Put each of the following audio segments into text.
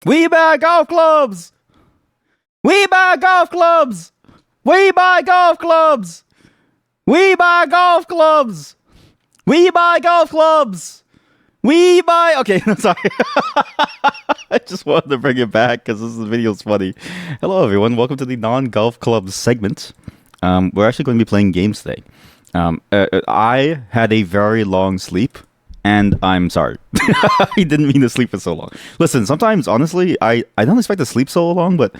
We buy golf clubs. We buy golf clubs. We buy golf clubs. We buy golf clubs. We buy golf clubs. We buy. Okay, I'm sorry. I just wanted to bring it back because this video is funny. Hello, everyone. Welcome to the non-golf club segment. We're actually going to be playing games today. I had a very long sleep, and I'm sorry. I didn't mean to sleep for so long. Listen, sometimes, honestly, I don't expect to sleep so long, but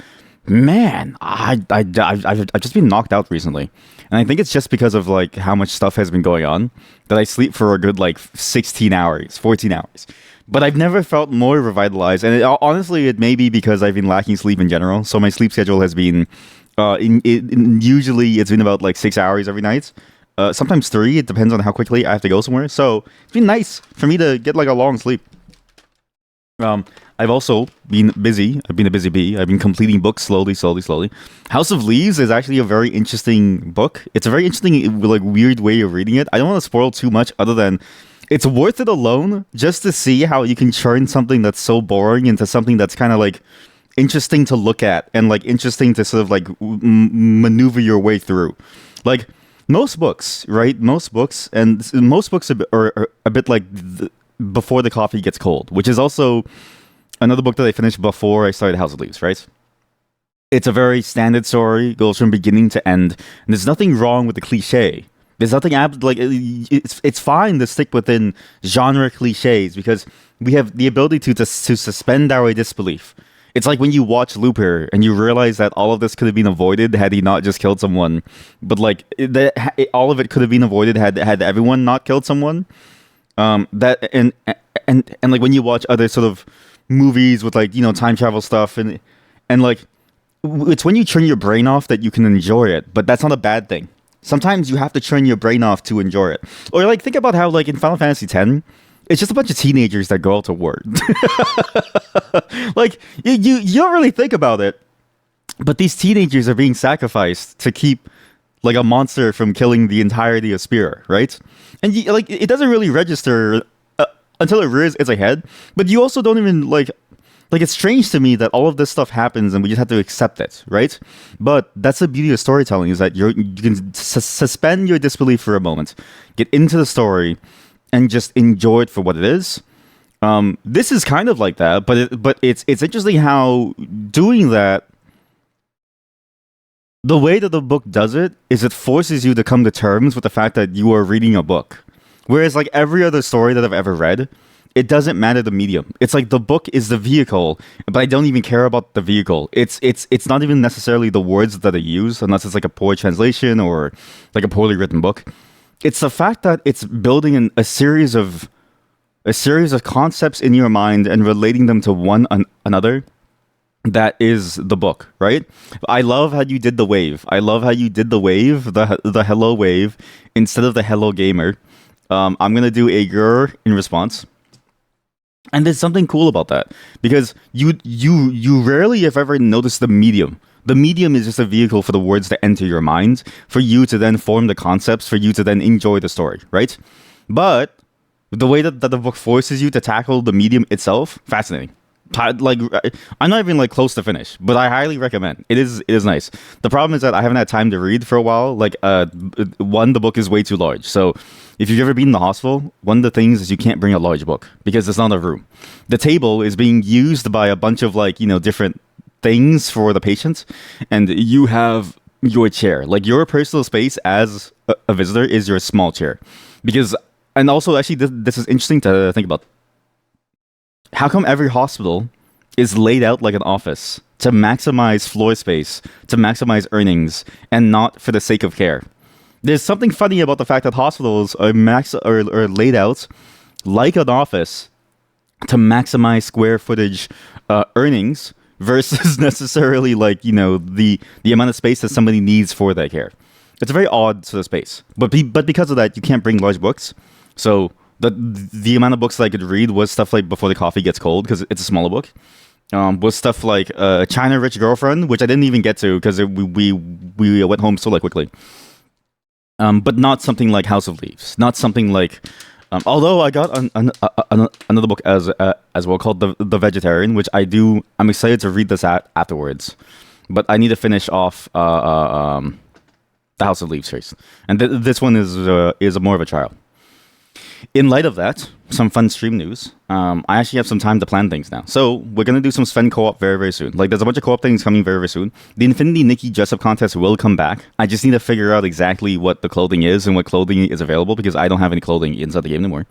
man, I've just been knocked out recently. And I think it's just because of like how much stuff has been going on that I sleep for a good like 16 hours, 14 hours. But I've never felt more revitalized. And honestly, it may be because I've been lacking sleep in general. So my sleep schedule has been, usually it's been about like 6 hours every night. Sometimes three. It depends on how quickly I have to go somewhere. So it's been nice for me to get like a long sleep. I've also been busy. I've been a busy bee. I've been completing books slowly. House of Leaves is actually a very interesting book. It's a very interesting, like, weird way of reading it. I don't want to spoil too much other than it's worth it alone just to see how you can turn something that's so boring into something that's kind of like interesting to look at and like interesting to sort of like maneuver your way through. Like most books, right? Most books are a bit like Before the Coffee Gets Cold, which is also another book that I finished before I started House of Leaves, right? It's a very standard story, goes from beginning to end, and there's nothing wrong with the cliche. There's nothing like it's fine to stick within genre cliches because we have the ability to suspend our disbelief. It's like when you watch Looper and you realize that all of this could have been avoided had he not just killed someone, but like all of it could have been avoided had everyone not killed someone. That and like when you watch other sort of movies with like, you know, time travel stuff and like it's when you turn your brain off that you can enjoy it, but that's not a bad thing. Sometimes you have to turn your brain off to enjoy it. Or like think about how like in Final Fantasy X, it's just a bunch of teenagers that go out to war. Like you don't really think about it, but these teenagers are being sacrificed to keep like a monster from killing the entirety of Spira, right? And like it doesn't really register until it rears its head. But you also don't even like it's strange to me that all of this stuff happens and we just have to accept it, right? But that's the beauty of storytelling, is that you can suspend your disbelief for a moment, get into the story, and just enjoy it for what it is. This is kind of like that, but it's interesting how doing that. The way that the book does it is it forces you to come to terms with the fact that you are reading a book. Whereas like every other story that I've ever read, it doesn't matter the medium. It's like the book is the vehicle, but I don't even care about the vehicle. It's not even necessarily the words that I use, unless it's like a poor translation or like a poorly written book. It's the fact that it's building a series of concepts in your mind and relating them to one another. That is the book, right? I love how you did the wave. I love how you did the wave, the hello wave, instead of the hello gamer. I'm gonna do a grr in response, and there's something cool about that because you rarely, if ever, notice the medium. The medium is just a vehicle for the words to enter your mind, for you to then form the concepts, for you to then enjoy the story, right? But the way that the book forces you to tackle the medium itself, fascinating. Like I'm not even like close to finish, but I highly recommend. It is nice. The problem is that I haven't had time to read for a while. Like the book is way too large. So if you've ever been in the hospital, one of the things is you can't bring a large book because it's not a room. The table is being used by a bunch of like, you know, different things for the patients, and you have your chair. Like your personal space as a visitor is your small chair. Because, and also actually this is interesting to think about. How come every hospital is laid out like an office to maximize floor space, to maximize earnings, and not for the sake of care? There's something funny about the fact that hospitals are laid out like an office to maximize square footage earnings versus necessarily like, you know, the amount of space that somebody needs for their care. It's a very odd sort of space. But because of that, you can't bring large books. So the amount of books that I could read was stuff like Before the Coffee Gets Cold, because it's a smaller book. Was stuff like China Rich Girlfriend, which I didn't even get to because we went home so like quickly. But not something like House of Leaves. Not something like Although I got another book as well called the Vegetarian, which I'm excited to read this afterwards, but I need to finish off the House of Leaves first, and this one is more of a trial. In light of that, some fun stream news. I actually have some time to plan things now. So we're going to do some Sven co-op very, very soon. Like, there's a bunch of co-op things coming very, very soon. The Infinity Nikki dress-up contest will come back. I just need to figure out exactly what the clothing is and what clothing is available, because I don't have any clothing inside the game anymore,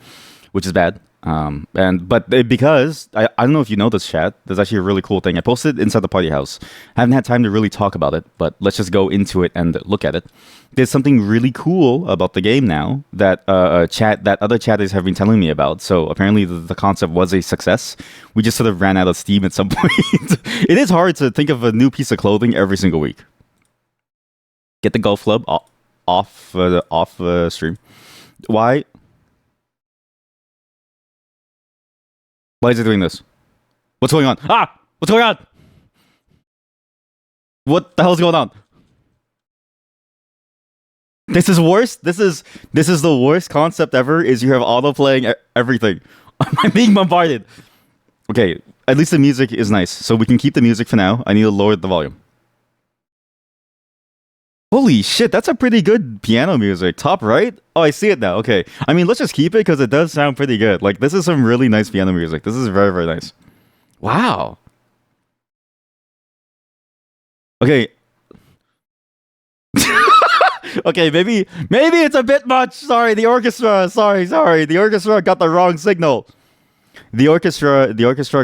which is bad. Because I don't know if you know this, chat. There's actually a really cool thing. I posted it inside the party house. I haven't had time to really talk about it, but let's just go into it and look at it. There's something really cool about the game now that other chatters have been telling me about. So apparently the concept was a success. We just sort of ran out of steam at some point. It is hard to think of a new piece of clothing every single week. Get the golf club off stream. Why? Why is it doing this? What's going on? Ah! What's going on? What the hell's going on? This is worse. This is the worst concept ever. Is you have auto playing everything. I'm being bombarded. Okay, at least the music is nice, so we can keep the music for now. I need to lower the volume. Holy shit, that's a pretty good piano music. Top right? Oh, I see it now. Okay. I mean, let's just keep it because it does sound pretty good. Like, this is some really nice piano music. This is very, very nice. Wow. Okay. Okay, maybe it's a bit much. Sorry, the orchestra. Sorry. The orchestra got the wrong signal. The orchestra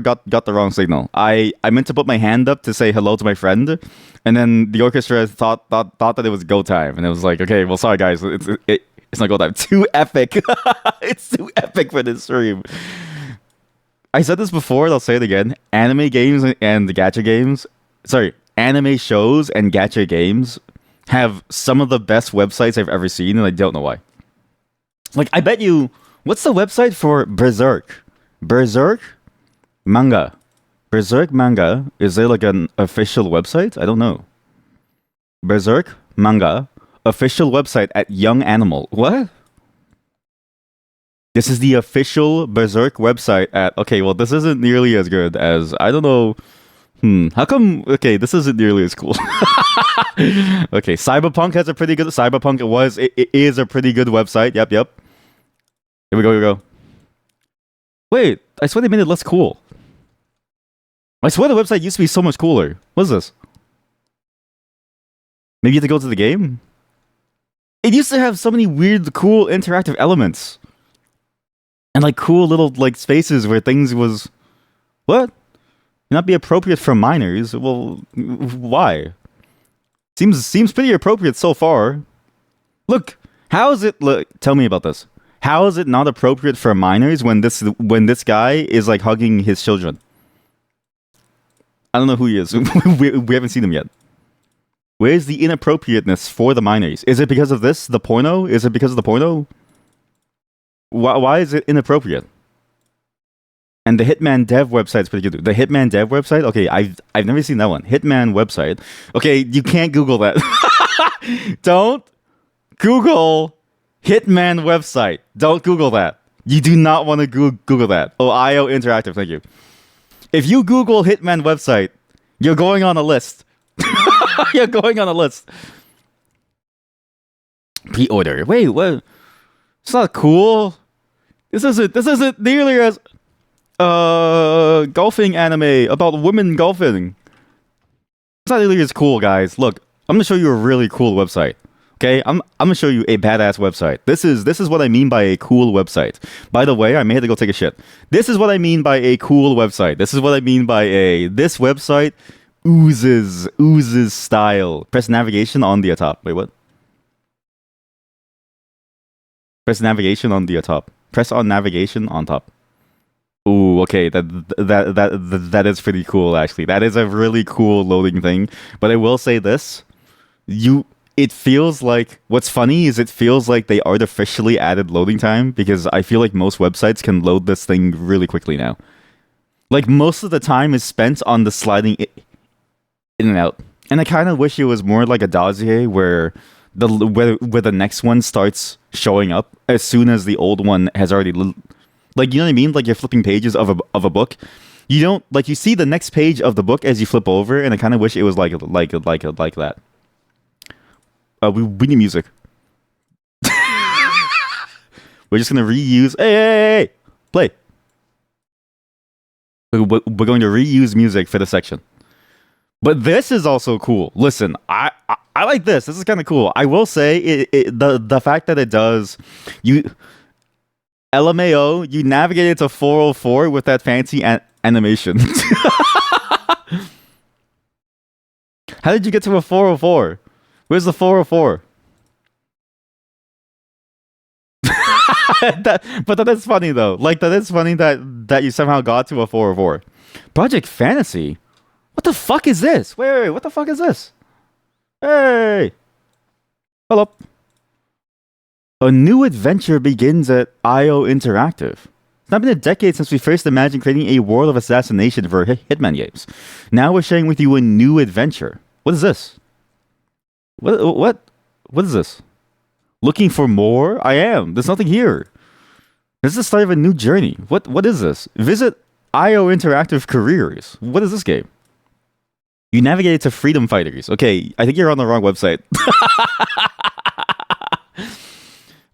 got the wrong signal. I meant to put my hand up to say hello to my friend, and then the orchestra thought that it was go time, and it was like, okay, well, sorry guys, it's not go time. Too epic. It's too epic for this stream. I said this before, I'll say it again. Anime games and gacha games, anime shows and gacha games have some of the best websites I've ever seen, and I don't know why. Like, I bet you, what's the website for Berserk? Berserk manga. Berserk manga. Is there like an official website? I don't know. Berserk manga. Official website at Young Animal. What? This is the official Berserk website at... Okay, well, this isn't nearly as good as... I don't know... How come... Okay, this isn't nearly as cool. Okay, Cyberpunk has a pretty good... Cyberpunk it is a pretty good website. Yep. Here we go. Wait, I swear they made it less cool. I swear the website used to be so much cooler. What is this? Maybe you have to go to the game? It used to have so many weird, cool, interactive elements. And like cool little like spaces where things was... What? Not be appropriate for minors? Well, why? Seems pretty appropriate so far. Look, how is it... Look, tell me about this. How is it not appropriate for minors when this guy is like hugging his children? I don't know who he is. we haven't seen him yet. Where's the inappropriateness for the minors? Is it because of this, the porno? Is it because of the porno? Why is it inappropriate? And the Hitman Dev website's pretty good. The Hitman Dev website? Okay, I've never seen that one. Hitman website. Okay, you can't Google that. Don't Google Hitman website. Don't Google that. You do not want to Google that. Oh, IO Interactive, thank you. If you Google Hitman website, you're going on a list. You're going on a list. Pre-order. Wait, what? It's not cool. This isn't nearly as golfing anime about women golfing. It's not nearly as cool, guys. Look, I'm gonna show you a really cool website. Okay, I'm gonna show you a badass website. This is what I mean by a cool website. By the way, I may have to go take a shit. This is what I mean by a cool website. This is what I mean by this website oozes style. Press navigation on the top. Wait, what? Press navigation on the top. Press on navigation on top. Ooh, okay, that is pretty cool actually. That is a really cool loading thing. But I will say this, it feels like, what's funny is it feels like they artificially added loading time, because I feel like most websites can load this thing really quickly now. Like, most of the time is spent on the sliding in and out. And I kind of wish it was more like a dossier where where the next one starts showing up as soon as the old one has already like, you know what I mean? Like, you're flipping pages of a book. You don't like, you see the next page of the book as you flip over, and I kind of wish it was like that. We need music. We're just gonna reuse. Hey, play. We're going to reuse music for the section. But this is also cool. Listen, I like this. This is kind of cool. I will say the fact that it does you LMAO, you navigated to 404 with that fancy animation. How did you get to a 404? Where's the 404? But that is funny though. Like, that is funny that you somehow got to a 404. Project Fantasy? What the fuck is this? Wait, what the fuck is this? Hey! Hold up. A new adventure begins at IO Interactive. It's not been a decade since we first imagined creating a world of assassination for Hitman games. Now we're sharing with you a new adventure. What is this? What is this? Looking for more? I am. There's nothing here. This is the start of a new journey. What is this? Visit IO Interactive Careers. What is this game? You navigated to Freedom Fighters. Okay, I think you're on the wrong website.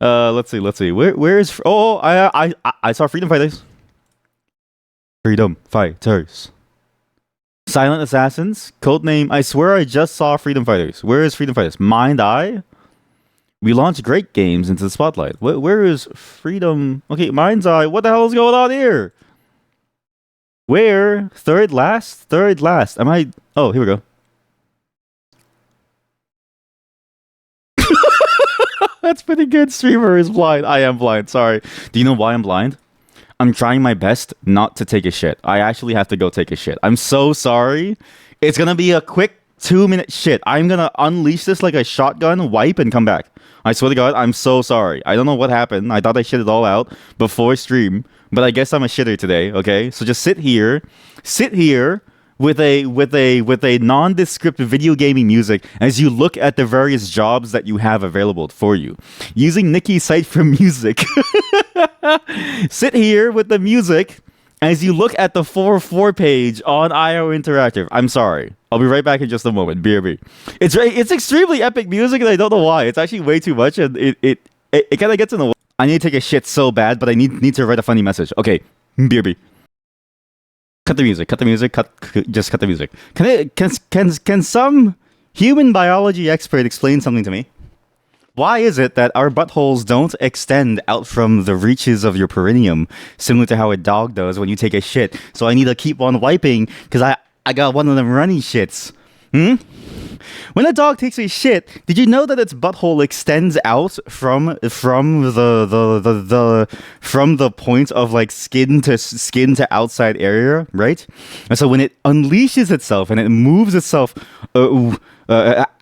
Let's see. Where is? Oh, I saw Freedom Fighters. Freedom Fighters. Silent Assassins. Codename. I swear I just saw Freedom Fighters. Where is Freedom Fighters? Mind Eye. We launched great games into the spotlight. Where is Freedom? Okay, Mind's Eye. What the hell is going on here? Where? Third last? Am I? Oh, here we go. That's pretty good. Streamer is blind. I am blind. Sorry. Do you know why I'm blind? I'm trying my best not to take a shit. I actually have to go take a shit. I'm so sorry. It's gonna be a quick 2-minute shit. I'm gonna unleash this like a shotgun, wipe, and come back. I swear to God, I'm so sorry. I don't know what happened. I thought I shit it all out before stream, but I guess I'm a shitter today. Okay, so just sit here with a nondescript video gaming music as you look at the various jobs that you have available for you. Using Nikki's site for music. Sit here with the music as you look at the 404 page on IO Interactive. I'm sorry. I'll be right back in just a moment. BRB. It's extremely epic music, and I don't know why. It's actually way too much, and it kind of gets in the way. I need to take a shit so bad, but I need to write a funny message. Okay, BRB. Cut the music. Just cut the music. Can some human biology expert explain something to me? Why is it that our buttholes don't extend out from the reaches of your perineum, similar to how a dog does when you take a shit? So I need to keep on wiping because I got one of them runny shits. When a dog takes a shit, did you know that its butthole extends out from the point of like skin to outside area, right? And so when it unleashes itself and it moves itself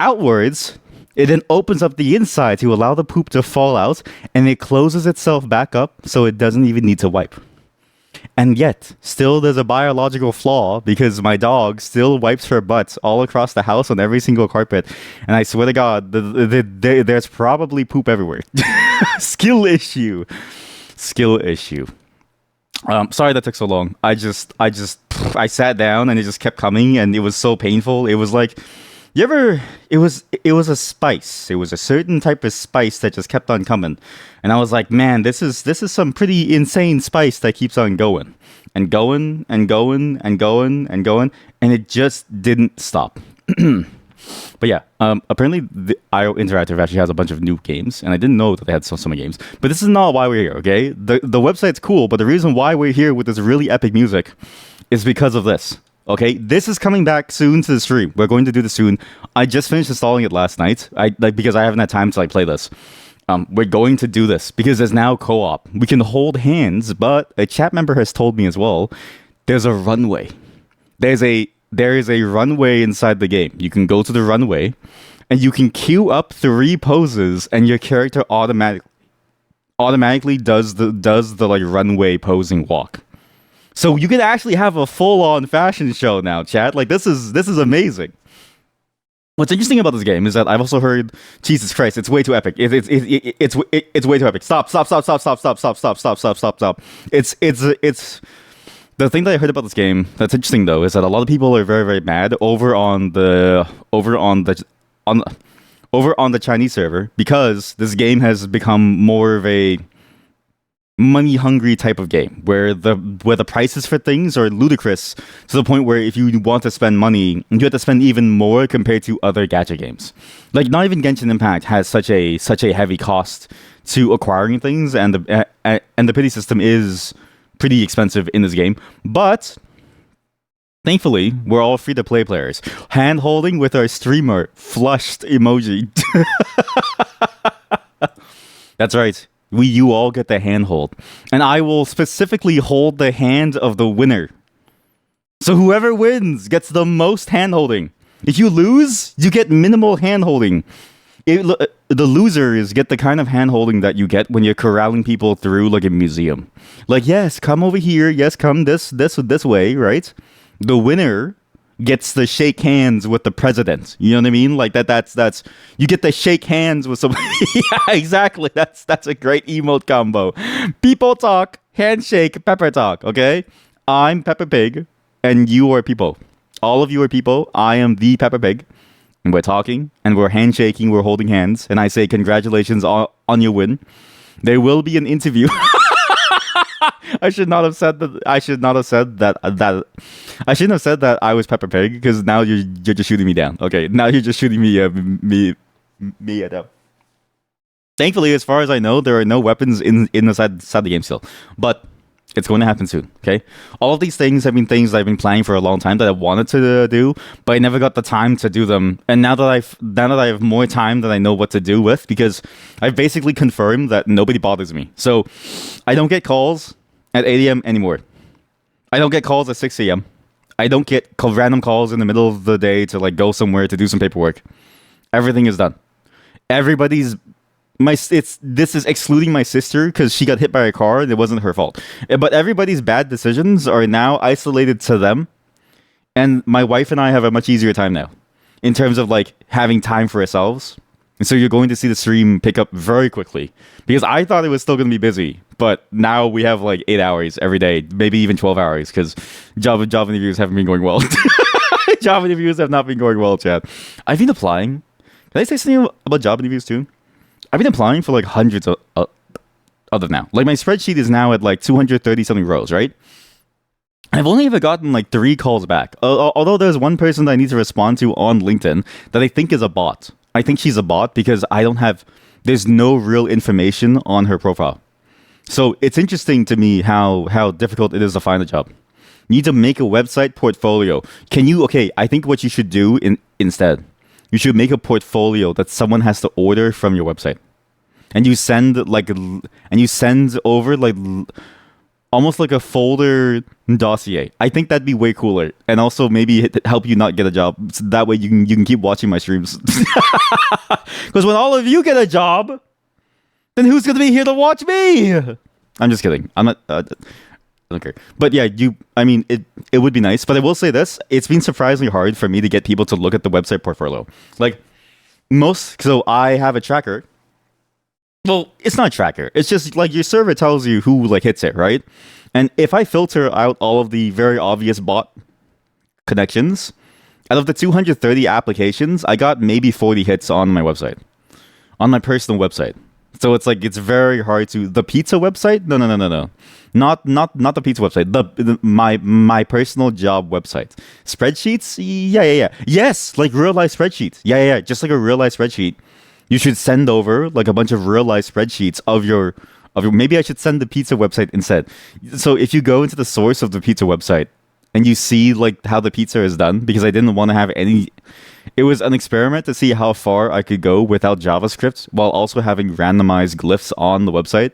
outwards, it then opens up the inside to allow the poop to fall out, and it closes itself back up so it doesn't even need to wipe. And yet, still there's a biological flaw because my dog still wipes her butt all across the house on every single carpet. And I swear to God, there's probably poop everywhere. Skill issue. Sorry that took so long. I sat down and it just kept coming and it was so painful. It was like, it was a spice. It was a certain type of spice that just kept on coming. And I was like, man, this is some pretty insane spice that keeps on going. And going and going and going and going. And it just didn't stop. But yeah, apparently the IO Interactive actually has a bunch of new games, and I didn't know that they had so many games. But this is not why we're here, okay? The website's cool, but the reason why we're here with this really epic music is because of this. Okay, this is coming back soon to the stream. We're going to do this soon. I just finished installing it last night. Because I haven't had time to play this. We're going to do this because there's now co-op. We can hold hands, but a chat member has told me as well. There's a runway. There is a runway inside the game. You can go to the runway, and you can queue up 3 poses, and your character automatically does the like runway posing walk. So you can actually have a full-on fashion show now, chat. Like this is amazing. What's interesting about this game is that I've also heard, Jesus Christ, it's way too epic. It's way too epic. Stop. It's the thing that I heard about this game that's interesting though is that a lot of people are very very mad over on the Chinese server because this game has become more of a money hungry type of game where the prices for things are ludicrous to the point where if you want to spend money you have to spend even more compared to other gacha games. Like not even Genshin Impact has such a heavy cost to acquiring things, and the pity system is pretty expensive in this game. But thankfully we're all free to play players. Hand holding with our streamer flushed emoji. That's right. You all get the handhold. And I will specifically hold the hand of the winner. So whoever wins gets the most hand-holding. If you lose, you get minimal hand-holding. The losers get the kind of hand-holding that you get when you're corralling people through like a museum. Like, yes, come over here. Yes, come this way, right? The winner gets to shake hands with the president. You know what I mean? Like that's you get to shake hands with somebody. Yeah, exactly. That's a great emote combo. People talk, handshake, Pepper talk, okay? I'm Peppa Pig and you are people. All of you are people. I am the Peppa Pig. And we're talking and we're handshaking, we're holding hands, and I say congratulations on your win. There will be an interview. I should not have said that. I shouldn't have said that I was Peppa Pig because now you're just shooting me down. Okay, now you're just shooting me down. Thankfully, as far as I know, there are no weapons inside the game still, but it's going to happen soon. Okay, all of these things have been things that I've been planning for a long time that I wanted to do, but I never got the time to do them. And now that I have more time than I know what to do with, because I've basically confirmed that nobody bothers me. So I don't get calls at 8 a.m. anymore. I don't get calls at 6 a.m. I don't get random calls in the middle of the day to like go somewhere to do some paperwork. Everything is done. This is excluding my sister because she got hit by a car and it wasn't her fault. But everybody's bad decisions are now isolated to them. And my wife and I have a much easier time now in terms of like having time for ourselves. And so you're going to see the stream pick up very quickly because I thought it was still going to be busy, but now we have like 8 hours every day, maybe even 12 hours because job interviews haven't been going well. Job interviews have not been going well, Chad. I've been applying. Can I say something about job interviews too? I've been applying for like hundreds of them now. Like my spreadsheet is now at like 230 something rows, right? I've only ever gotten like 3 calls back. Although there's one person that I need to respond to on LinkedIn that I think is a bot. I think she's a bot because there's no real information on her profile. So it's interesting to me how difficult it is to find a job. You need to make a website portfolio. I think what you should do instead, you should make a portfolio that someone has to order from your website. And you send over like almost like a folder dossier. I think that'd be way cooler, and also maybe help you not get a job. So that way you can keep watching my streams. Because when all of you get a job, then who's gonna be here to watch me? I'm just kidding. I'm not. I don't care. But yeah, it would be nice. But I will say this: it's been surprisingly hard for me to get people to look at the website portfolio. Like so I have a tracker. Well, it's not a tracker. It's just like your server tells you who like hits it, right? And if I filter out all of the very obvious bot connections, out of the 230 applications, I got maybe 40 hits on my website, on my personal website. So it's like it's very hard to the pizza website. No, not the pizza website. My personal job website. Spreadsheets. Yeah. Yes, like real life spreadsheets. Yeah. Just like a real life spreadsheet. You should send over like a bunch of real life spreadsheets of your. Maybe I should send the pizza website instead. So if you go into the source of the pizza website and you see like how the pizza is done, because I didn't want to have any. It was an experiment to see how far I could go without JavaScript while also having randomized glyphs on the website.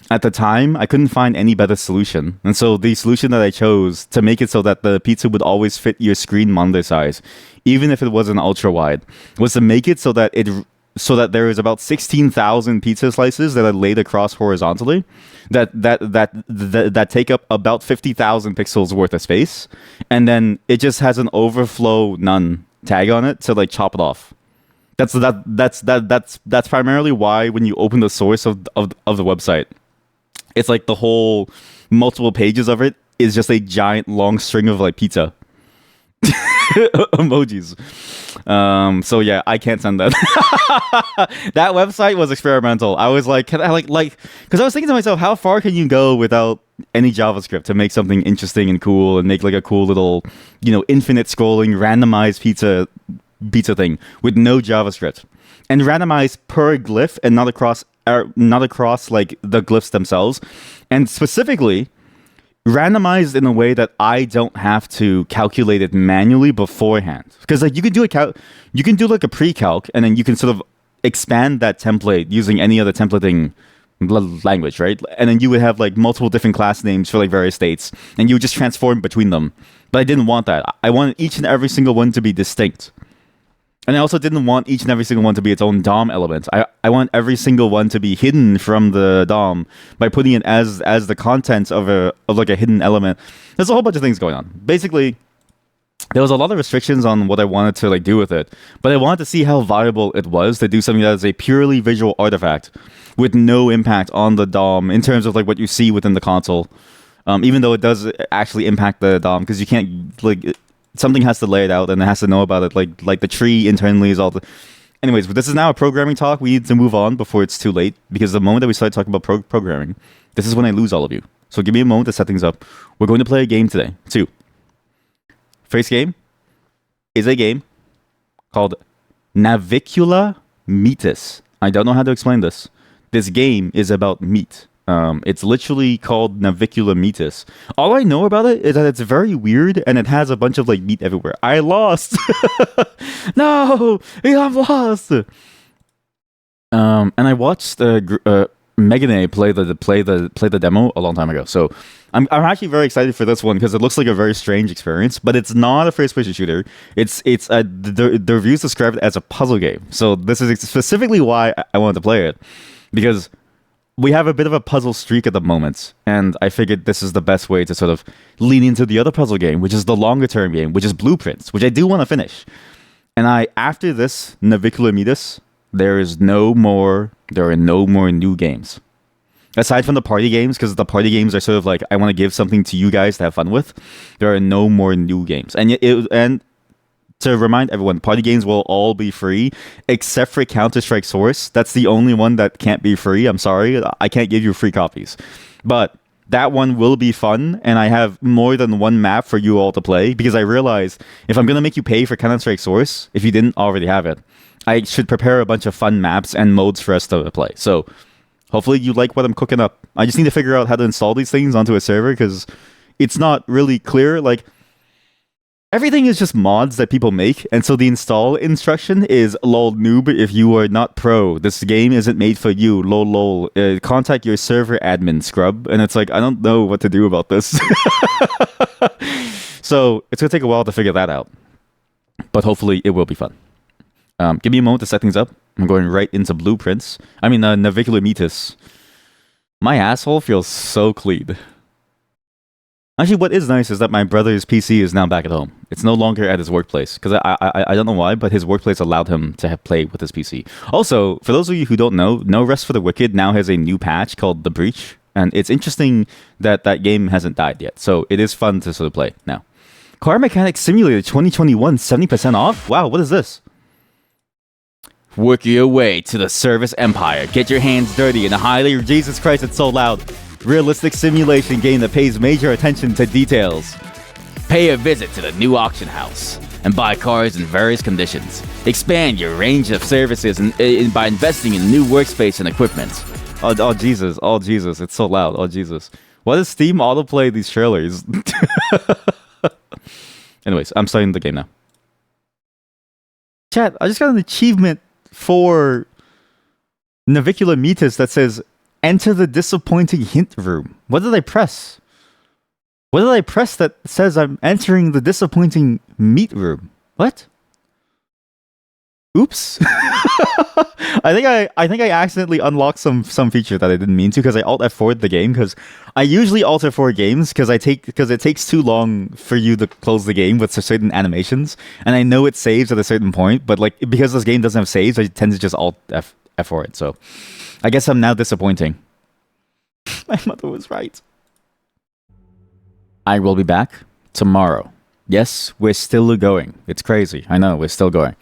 At the time, I couldn't find any better solution. And so the solution that I chose to make it so that the pizza would always fit your screen monitor size, even if it wasn't ultra wide, was to make it so that there is about 16,000 pizza slices that are laid across horizontally that take up about 50,000 pixels worth of space. And then it just has an overflow none tag on it to like chop it off. That's primarily why when you open the source of the website, it's like the whole multiple pages of it is just a giant long string of like pizza emojis. So yeah, I can't send that. That website was experimental. I was like, can I like because I was thinking to myself, how far can you go without any JavaScript to make something interesting and cool and make like a cool little, infinite scrolling randomized pizza thing with no JavaScript and randomized per glyph and not across like the glyphs themselves, and specifically randomized in a way that I don't have to calculate it manually beforehand. Because like you can do like a pre-calc, and then you can sort of expand that template using any other templating language, right? And then you would have like multiple different class names for like various states, and you would just transform between them. But I didn't want that. I wanted each and every single one to be distinct. And I also didn't want each and every single one to be its own DOM element. I want every single one to be hidden from the DOM by putting it as the content of like a hidden element. There's a whole bunch of things going on. Basically, there was a lot of restrictions on what I wanted to like do with it, but I wanted to see how viable it was to do something that is a purely visual artifact with no impact on the DOM in terms of like what you see within the console. Even though it does actually impact the DOM, because you can't like. Something has to lay it out, and it has to know about it. Like the tree internally is all the. Anyways, this is now a programming talk. We need to move on before it's too late, because the moment that we start talking about programming, this is when I lose all of you. So give me a moment to set things up. We're going to play a game today. 2. First game is a game called Navicula Meatus. I don't know how to explain this. This game is about meat. It's literally called Navicula Meatus. All I know about it is that it's very weird and it has a bunch of like meat everywhere. I lost. No, I'm lost. And I watched Megane play the demo a long time ago. So I'm actually very excited for this one because it looks like a very strange experience. But it's not a first-person shooter. The reviews describe it as a puzzle game. So this is specifically why I wanted to play it, because we have a bit of a puzzle streak at the moment, and I figured this is the best way to sort of lean into the other puzzle game, which is the longer term game, which is Blueprints, which I do want to finish. And after this Navicula Meatus, there are no more new games. Aside from the party games, because the party games are sort of like, I want to give something to you guys to have fun with, there are no more new games. And to remind everyone, party games will all be free, except for Counter-Strike Source. That's the only one that can't be free. I'm sorry, I can't give you free copies. But that one will be fun, and I have more than one map for you all to play, because I realize if I'm going to make you pay for Counter-Strike Source, if you didn't already have it, I should prepare a bunch of fun maps and modes for us to play. So hopefully you like what I'm cooking up. I just need to figure out how to install these things onto a server, because it's not really clear. Like, everything is just mods that people make, and so the install instruction is lol noob if you are not pro. This game isn't made for you, lol lol. Contact your server admin, scrub. And it's like, I don't know what to do about this. So it's going to take a while to figure that out. But hopefully it will be fun. Give me a moment to set things up. I'm going right into Blueprints. Navicula Meatus. My asshole feels so clean. Actually, what is nice is that my brother's PC is now back at home. It's no longer at his workplace, because I don't know why, but his workplace allowed him to play with his PC. Also, for those of you who don't know, No Rest for the Wicked now has a new patch called The Breach, and it's interesting that that game hasn't died yet, so it is fun to sort of play now. Car Mechanic Simulator 2021, 70% off? Wow, what is this? Work your way to the service empire. Get your hands dirty in a highly... Jesus Christ, it's so loud. Realistic simulation game that pays major attention to details. Pay a visit to the new auction house and buy cars in various conditions. Expand your range of services by investing in new workspace and equipment. Oh Jesus, oh Jesus, it's so loud, oh Jesus. Why does Steam autoplay these trailers? Anyways, I'm starting the game now. Chat, I just got an achievement for Navicula Meatus that says, enter the disappointing hint room. What did I press? What did I press that says I'm entering the disappointing meat room? What? Oops. I think I accidentally unlocked some feature that I didn't mean to because I Alt F4 the game because I usually Alt F4 games because it takes too long for you to close the game with certain animations, and I know it saves at a certain point, but like because this game doesn't have saves, I tend to just Alt F4 it. So I guess I'm now disappointing. My mother was right. I will be back tomorrow. Yes, we're still going. It's crazy. I know, we're still going.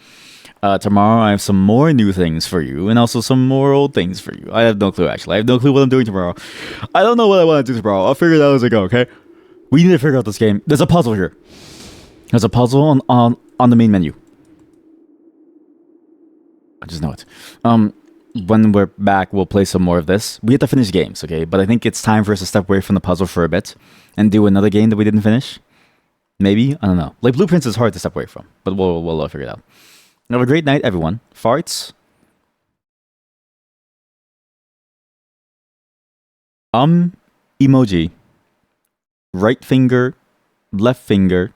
Tomorrow I have some more new things for you and also some more old things for you. I have no clue, actually. I have no clue what I'm doing tomorrow. I don't know what I want to do tomorrow. I'll figure it out as I go, okay? We need to figure out this game. There's a puzzle here. There's a puzzle on the main menu. I just know it. When we're back, we'll play some more of this. We have to finish games, okay? But I think it's time for us to step away from the puzzle for a bit and do another game that we didn't finish. Maybe? I don't know. Like, Blueprints is hard to step away from, but we'll figure it out. Have a great night, everyone. Farts. Emoji. Right finger. Left finger.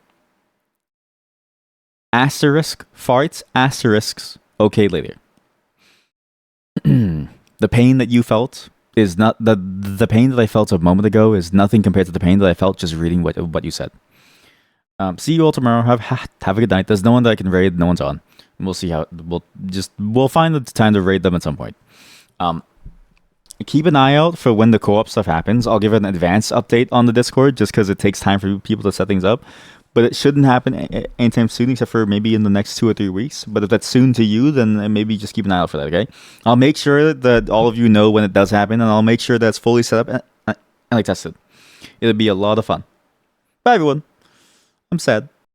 Asterisk. Farts. Asterisks. Okay, later. The pain that you felt is not the pain that I felt a moment ago is nothing compared to the pain that I felt just reading what you said. See you all tomorrow. Have a good night. There's no one that I can raid. No one's on. We'll see how we'll find the time to raid them at some point. Keep an eye out for when the co-op stuff happens. I'll give an advance update on the Discord just because it takes time for people to set things up. But it shouldn't happen anytime soon, except for maybe in the next 2 or 3 weeks. But if that's soon to you, then maybe just keep an eye out for that, okay? I'll make sure that all of you know when it does happen, and I'll make sure that's fully set up and like tested. It'll be a lot of fun. Bye, everyone. I'm sad.